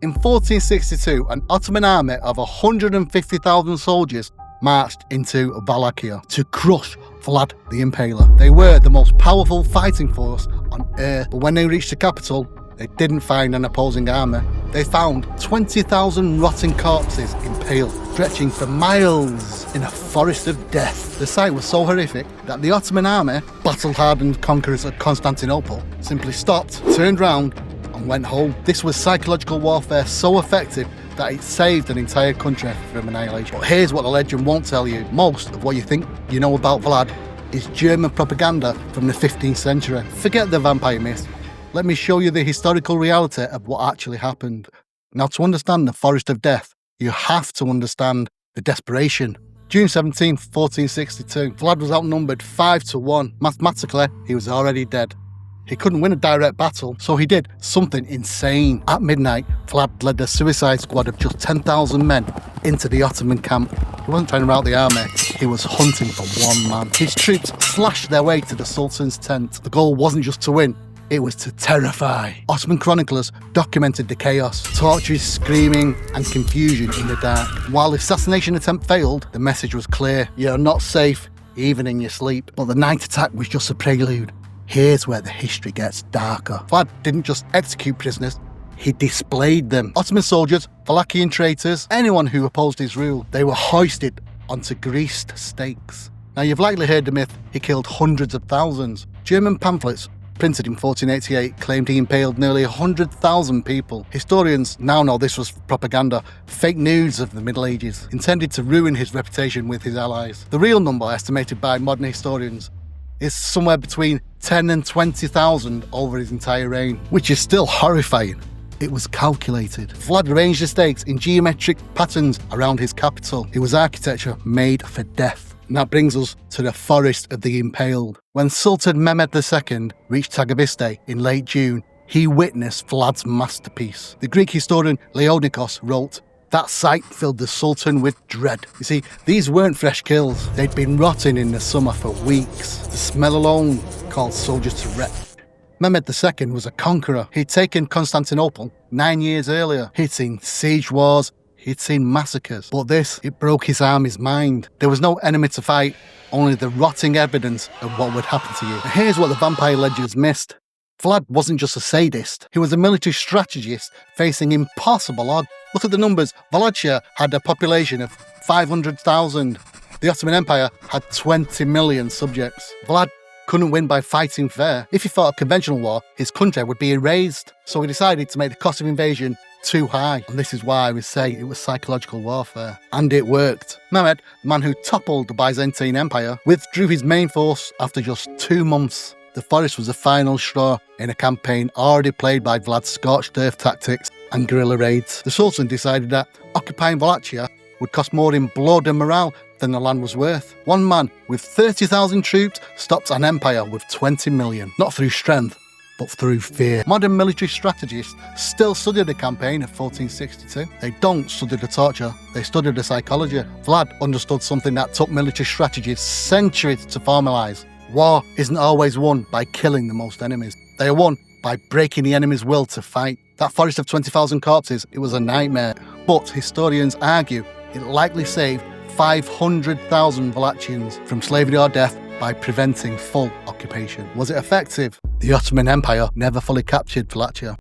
In 1462, an Ottoman army of 150,000 soldiers marched into Wallachia to crush Vlad the Impaler. They were the most powerful fighting force on earth, but when they reached the capital, they didn't find an opposing army. They found 20,000 rotting corpses impaled, stretching for miles in a forest of death. The sight was so horrific that the Ottoman army, battle-hardened conquerors of Constantinople, simply stopped, turned round, and went home. This was psychological warfare so effective that it saved an entire country from annihilation. But here's what the legend won't tell you. Most of what you think you know about Vlad is German propaganda from the 15th century. Forget the vampire myth. Let me show you the historical reality of what actually happened. Now, to understand the Forest of Death, you have to understand the desperation. June 17, 1462, Vlad was outnumbered 5-1. Mathematically, he was already dead. He couldn't win a direct battle, so he did something insane. At midnight, Vlad led a suicide squad of just 10,000 men into the Ottoman camp. He wasn't trying to rout the army, he was hunting for one man. His troops flashed their way to the Sultan's tent. The goal wasn't just to win, it was to terrify. Ottoman chroniclers documented the chaos, torches, screaming, and confusion in the dark. While the assassination attempt failed, the message was clear: you're not safe, even in your sleep. But the night attack was just a prelude. Here's where the history gets darker. Vlad didn't just execute prisoners, he displayed them. Ottoman soldiers, Wallachian traitors, anyone who opposed his rule, they were hoisted onto greased stakes. Now, you've likely heard the myth he killed hundreds of thousands. German pamphlets printed in 1488 claimed he impaled nearly 100,000 people. Historians now know this was propaganda, fake news of the Middle Ages, intended to ruin his reputation with his allies. The real number, estimated by modern historians, is somewhere between 10 and 20,000 over his entire reign, which is still horrifying. It was calculated. Vlad arranged the stakes in geometric patterns around his capital. It was architecture made for death. And that brings us to the Forest of the Impaled. When Sultan Mehmed II reached Târgoviște in late June, he witnessed Vlad's masterpiece. The Greek historian Laonikos wrote, "That sight filled the Sultan with dread." You see, these weren't fresh kills. They'd been rotting in the summer for weeks. The smell alone called soldiers to rest. Mehmed II was a conqueror. He'd taken Constantinople 9 years earlier. He'd seen siege wars, he'd seen massacres. But this, it broke his army's mind. There was no enemy to fight, only the rotting evidence of what would happen to you. And here's what the vampire legends missed. Vlad wasn't just a sadist. He was a military strategist facing impossible odds. Look at the numbers. Wallachia had a population of 500,000. The Ottoman Empire had 20 million subjects. Vlad couldn't win by fighting fair. If he fought a conventional war, his country would be erased. So he decided to make the cost of invasion too high. And this is why we say it was psychological warfare. And it worked. Mehmed, the man who toppled the Byzantine Empire, withdrew his main force after just 2 months. The forest was the final straw in a campaign already played by Vlad's scorched earth tactics and guerrilla raids. The Sultan decided that occupying Wallachia would cost more in blood and morale than the land was worth. One man with 30,000 troops stopped an empire with 20 million, not through strength, but through fear. Modern military strategists still study the campaign of 1462. They don't study the torture, they study the psychology. Vlad understood something that took military strategists centuries to formalise. War isn't always won by killing the most enemies. They are won by breaking the enemy's will to fight. That forest of 20,000 corpses, it was a nightmare. But historians argue it likely saved 500,000 Wallachians from slavery or death by preventing full occupation. Was it effective? The Ottoman Empire never fully captured Wallachia.